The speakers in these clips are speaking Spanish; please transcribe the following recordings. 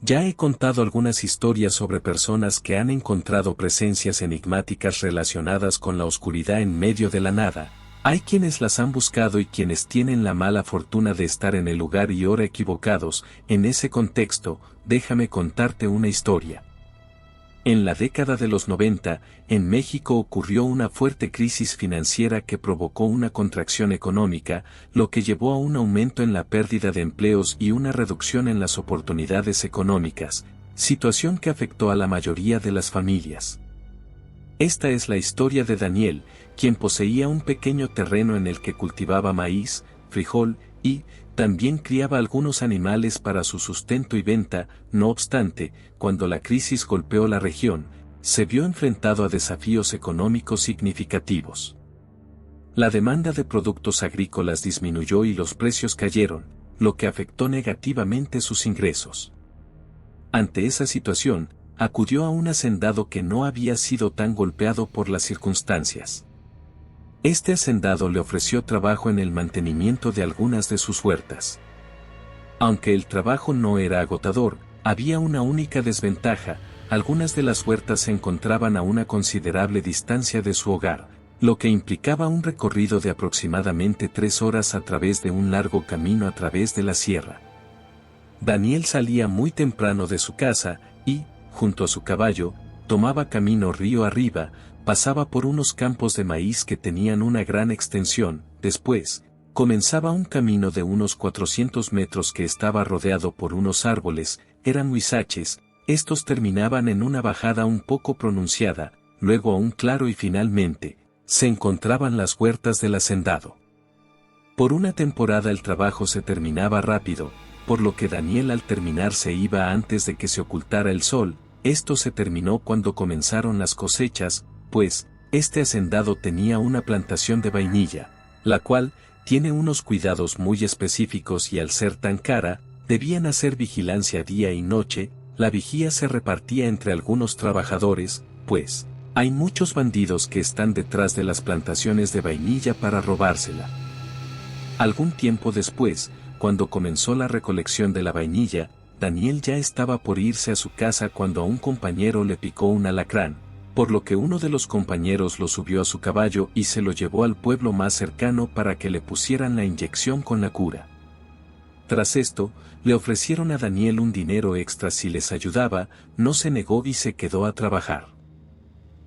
Ya he contado algunas historias sobre personas que han encontrado presencias enigmáticas relacionadas con la oscuridad en medio de la nada. Hay quienes las han buscado y quienes tienen la mala fortuna de estar en el lugar y hora equivocados. En ese contexto, déjame contarte una historia. En la década de los 90, en México ocurrió una fuerte crisis financiera que provocó una contracción económica, lo que llevó a un aumento en la pérdida de empleos y una reducción en las oportunidades económicas, situación que afectó a la mayoría de las familias. Esta es la historia de Daniel, quien poseía un pequeño terreno en el que cultivaba maíz, frijol y también criaba algunos animales para su sustento y venta. No obstante, cuando la crisis golpeó la región, se vio enfrentado a desafíos económicos significativos. La demanda de productos agrícolas disminuyó y los precios cayeron, lo que afectó negativamente sus ingresos. Ante esa situación, acudió a un hacendado que no había sido tan golpeado por las circunstancias. Este hacendado le ofreció trabajo en el mantenimiento de algunas de sus huertas. Aunque el trabajo no era agotador, había una única desventaja: algunas de las huertas se encontraban a una considerable distancia de su hogar, lo que implicaba un recorrido de aproximadamente 3 horas a través de un largo camino a través de la sierra. Daniel salía muy temprano de su casa y, junto a su caballo, tomaba camino río arriba. Pasaba por unos campos de maíz que tenían una gran extensión. Después, comenzaba un camino de unos 400 metros que estaba rodeado por unos árboles. Eran huizaches. Estos terminaban en una bajada un poco pronunciada, luego a un claro y finalmente, se encontraban las huertas del hacendado. Por una temporada el trabajo se terminaba rápido, por lo que Daniel al terminar se iba antes de que se ocultara el sol. Esto se terminó cuando comenzaron las cosechas, pues, este hacendado tenía una plantación de vainilla, la cual tiene unos cuidados muy específicos y al ser tan cara, debían hacer vigilancia día y noche. La vigía se repartía entre algunos trabajadores, pues, hay muchos bandidos que están detrás de las plantaciones de vainilla para robársela. Algún tiempo después, cuando comenzó la recolección de la vainilla, Daniel ya estaba por irse a su casa cuando a un compañero le picó un alacrán, por lo que uno de los compañeros lo subió a su caballo y se lo llevó al pueblo más cercano para que le pusieran la inyección con la cura. Tras esto, le ofrecieron a Daniel un dinero extra si les ayudaba. No se negó y se quedó a trabajar.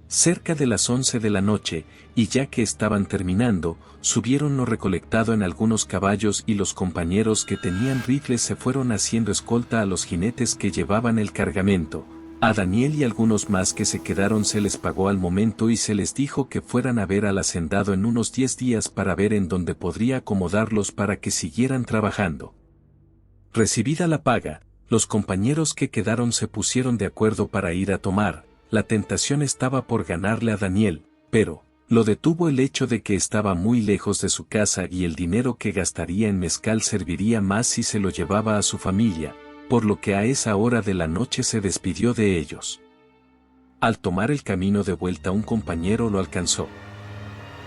Cerca de las 11 de la noche, y ya que estaban terminando, subieron lo recolectado en algunos caballos y los compañeros que tenían rifles se fueron haciendo escolta a los jinetes que llevaban el cargamento. A Daniel y algunos más que se quedaron se les pagó al momento y se les dijo que fueran a ver al hacendado en unos 10 días para ver en dónde podría acomodarlos para que siguieran trabajando. Recibida la paga, los compañeros que quedaron se pusieron de acuerdo para ir a tomar. La tentación estaba por ganarle a Daniel, pero lo detuvo el hecho de que estaba muy lejos de su casa y el dinero que gastaría en mezcal serviría más si se lo llevaba a su familia, por lo que a esa hora de la noche se despidió de ellos. Al tomar el camino de vuelta un compañero lo alcanzó.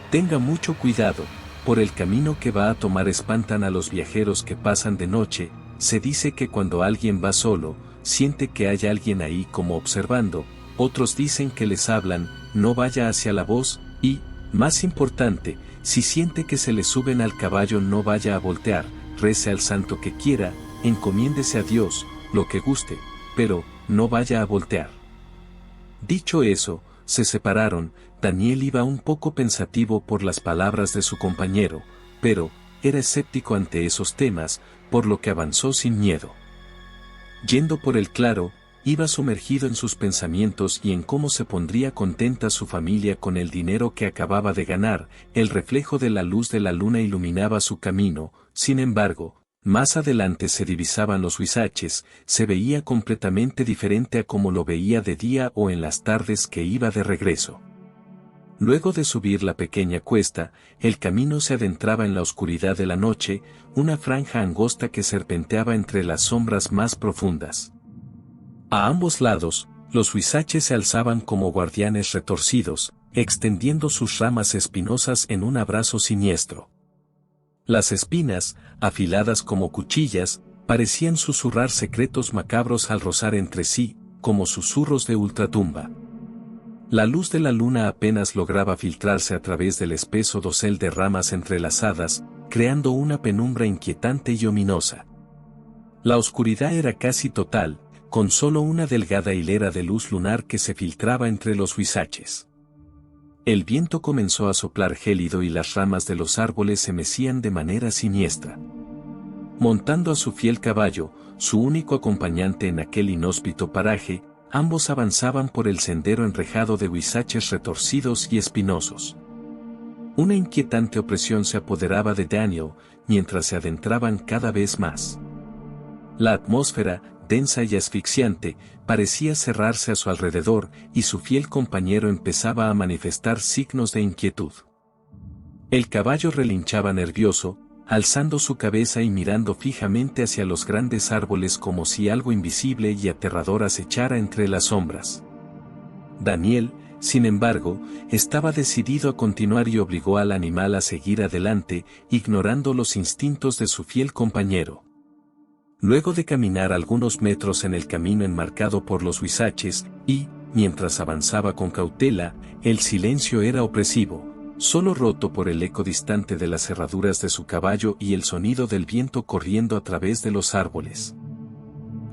Tenga mucho cuidado, por el camino que va a tomar espantan a los viajeros que pasan de noche. Se dice que cuando alguien va solo, siente que hay alguien ahí como observando. Otros dicen que les hablan, no vaya hacia la voz, y, más importante, si siente que se le suben al caballo no vaya a voltear, rece al santo que quiera, encomiéndese a Dios, lo que guste, pero, no vaya a voltear. Dicho eso, se separaron. Daniel iba un poco pensativo por las palabras de su compañero, pero, era escéptico ante esos temas, por lo que avanzó sin miedo. Yendo por el claro, iba sumergido en sus pensamientos y en cómo se pondría contenta su familia con el dinero que acababa de ganar. El reflejo de la luz de la luna iluminaba su camino. Sin embargo, más adelante se divisaban los huizaches. Se veía completamente diferente a como lo veía de día o en las tardes que iba de regreso. Luego de subir la pequeña cuesta, el camino se adentraba en la oscuridad de la noche, una franja angosta que serpenteaba entre las sombras más profundas. A ambos lados, los huizaches se alzaban como guardianes retorcidos, extendiendo sus ramas espinosas en un abrazo siniestro. Las espinas, afiladas como cuchillas, Parecían susurrar secretos macabros al rozar entre sí, como susurros de ultratumba. La luz de la luna apenas lograba filtrarse a través del espeso dosel de ramas entrelazadas, creando una penumbra inquietante y ominosa. La oscuridad era casi total, con solo una delgada hilera de luz lunar que se filtraba entre los huizaches. El viento comenzó a soplar gélido y las ramas de los árboles se mecían de manera siniestra. Montando a su fiel caballo, su único acompañante en aquel inhóspito paraje, ambos avanzaban por el sendero enrejado de huizaches retorcidos y espinosos. Una inquietante opresión se apoderaba de Daniel, mientras se adentraban cada vez más. La atmósfera, densa y asfixiante, parecía cerrarse a su alrededor, y su fiel compañero empezaba a manifestar signos de inquietud. El caballo relinchaba nervioso, alzando su cabeza y mirando fijamente hacia los grandes árboles como si algo invisible y aterrador acechara entre las sombras. Daniel, sin embargo, estaba decidido a continuar y obligó al animal a seguir adelante, ignorando los instintos de su fiel compañero. Luego de caminar algunos metros en el camino enmarcado por los huizaches, y, mientras avanzaba con cautela, el silencio era opresivo, solo roto por el eco distante de las herraduras de su caballo y el sonido del viento corriendo a través de los árboles.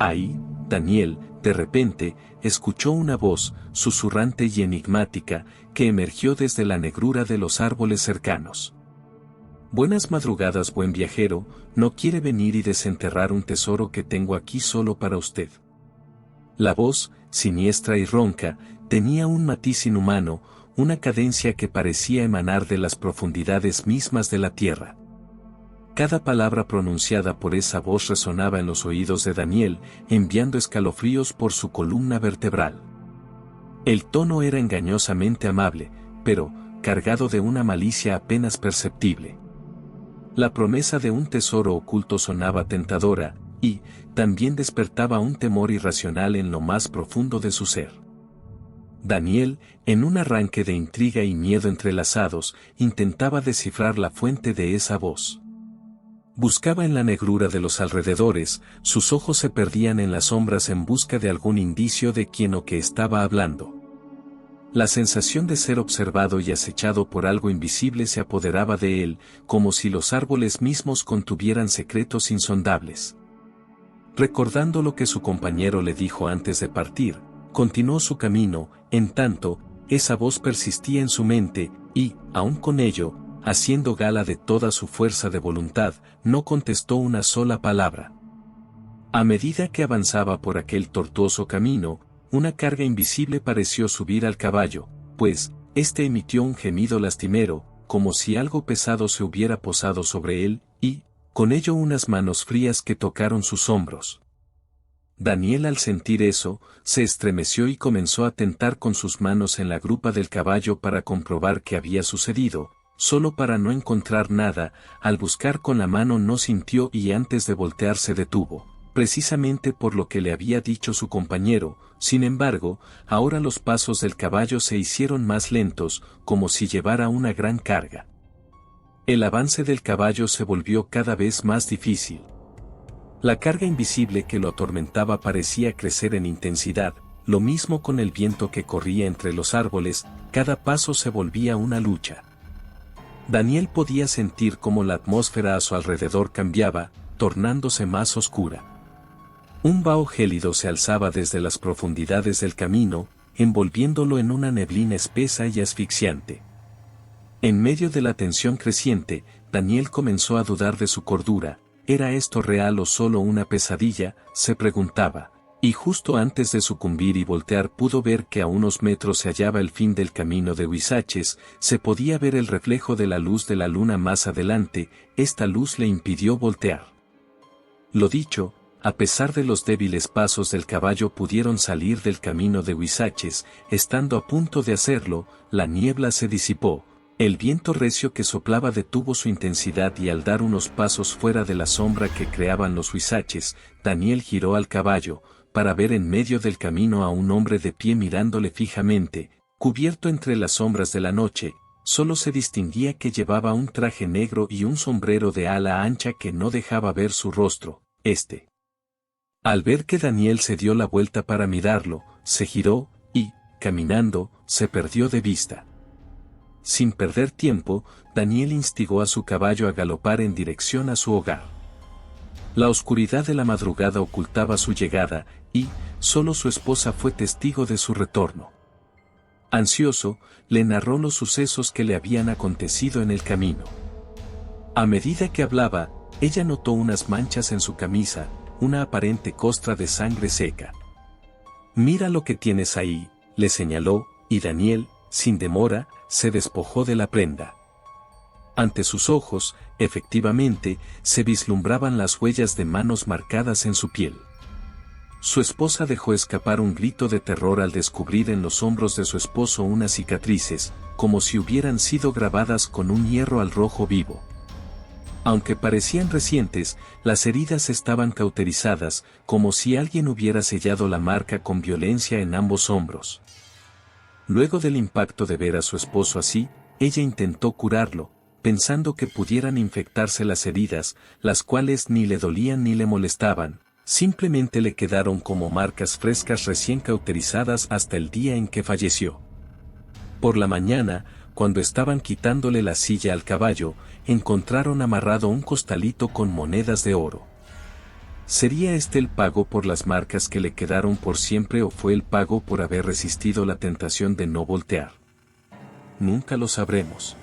Ahí, Daniel, de repente, escuchó una voz, susurrante y enigmática, que emergió desde la negrura de los árboles cercanos. «Buenas madrugadas, buen viajero, ¿no quiere venir y desenterrar un tesoro que tengo aquí solo para usted?» La voz, siniestra y ronca, tenía un matiz inhumano, una cadencia que parecía emanar de las profundidades mismas de la tierra. Cada palabra pronunciada por esa voz resonaba en los oídos de Daniel, enviando escalofríos por su columna vertebral. El tono era engañosamente amable, pero cargado de una malicia apenas perceptible. La promesa de un tesoro oculto sonaba tentadora, y también despertaba un temor irracional en lo más profundo de su ser. Daniel, en un arranque de intriga y miedo entrelazados, intentaba descifrar la fuente de esa voz. Buscaba en la negrura de los alrededores, sus ojos se perdían en las sombras en busca de algún indicio de quién o qué estaba hablando. La sensación de ser observado y acechado por algo invisible se apoderaba de él, como si los árboles mismos contuvieran secretos insondables. Recordando lo que su compañero le dijo antes de partir, continuó su camino, en tanto, esa voz persistía en su mente, y, aun con ello, haciendo gala de toda su fuerza de voluntad, no contestó una sola palabra. A medida que avanzaba por aquel tortuoso camino, una carga invisible pareció subir al caballo, pues, éste emitió un gemido lastimero, como si algo pesado se hubiera posado sobre él, y, con ello unas manos frías que tocaron sus hombros. Daniel, al sentir eso, se estremeció y comenzó a tentar con sus manos en la grupa del caballo para comprobar qué había sucedido, solo para no encontrar nada. Al buscar con la mano no sintió y antes de voltear se detuvo, precisamente por lo que le había dicho su compañero. Sin embargo, ahora los pasos del caballo se hicieron más lentos, como si llevara una gran carga. El avance del caballo se volvió cada vez más difícil. La carga invisible que lo atormentaba parecía crecer en intensidad, lo mismo con el viento que corría entre los árboles, cada paso se volvía una lucha. Daniel podía sentir cómo la atmósfera a su alrededor cambiaba, tornándose más oscura. Un vaho gélido se alzaba desde las profundidades del camino, envolviéndolo en una neblina espesa y asfixiante. En medio de la tensión creciente, Daniel comenzó a dudar de su cordura. ¿Era esto real o solo una pesadilla?, se preguntaba, y justo antes de sucumbir y voltear pudo ver que a unos metros se hallaba el fin del camino de huizaches. Se podía ver el reflejo de la luz de la luna más adelante. Esta luz le impidió voltear. Lo dicho, a pesar de los débiles pasos del caballo pudieron salir del camino de huizaches. Estando a punto de hacerlo, la niebla se disipó. El viento recio que soplaba detuvo su intensidad y al dar unos pasos fuera de la sombra que creaban los huizaches, Daniel giró al caballo, para ver en medio del camino a un hombre de pie mirándole fijamente, cubierto entre las sombras de la noche. Solo se distinguía que llevaba un traje negro y un sombrero de ala ancha que no dejaba ver su rostro, Al ver que Daniel se dio la vuelta para mirarlo, se giró, y, caminando, se perdió de vista. Sin perder tiempo, Daniel instigó a su caballo a galopar en dirección a su hogar. La oscuridad de la madrugada ocultaba su llegada, y, solo su esposa fue testigo de su retorno. Ansioso, le narró los sucesos que le habían acontecido en el camino. A medida que hablaba, ella notó unas manchas en su camisa, una aparente costra de sangre seca. «Mira lo que tienes ahí», le señaló, y Daniel, sin demora, se despojó de la prenda. Ante sus ojos, efectivamente, se vislumbraban las huellas de manos marcadas en su piel. Su esposa dejó escapar un grito de terror al descubrir en los hombros de su esposo unas cicatrices, como si hubieran sido grabadas con un hierro al rojo vivo. Aunque parecían recientes, las heridas estaban cauterizadas, como si alguien hubiera sellado la marca con violencia en ambos hombros. Luego del impacto de ver a su esposo así, ella intentó curarlo, pensando que pudieran infectarse las heridas, las cuales ni le dolían ni le molestaban, simplemente le quedaron como marcas frescas recién cauterizadas hasta el día en que falleció. Por la mañana, cuando estaban quitándole la silla al caballo, encontraron amarrado un costalito con monedas de oro. ¿Sería este el pago por las marcas que le quedaron por siempre o fue el pago por haber resistido la tentación de no voltear? Nunca lo sabremos.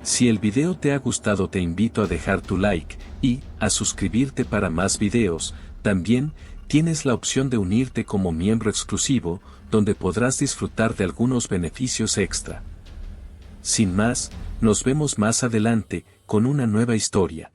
Si el video te ha gustado te invito a dejar tu like, y a suscribirte para más videos. También tienes la opción de unirte como miembro exclusivo, donde podrás disfrutar de algunos beneficios extra. Sin más, nos vemos más adelante, con una nueva historia.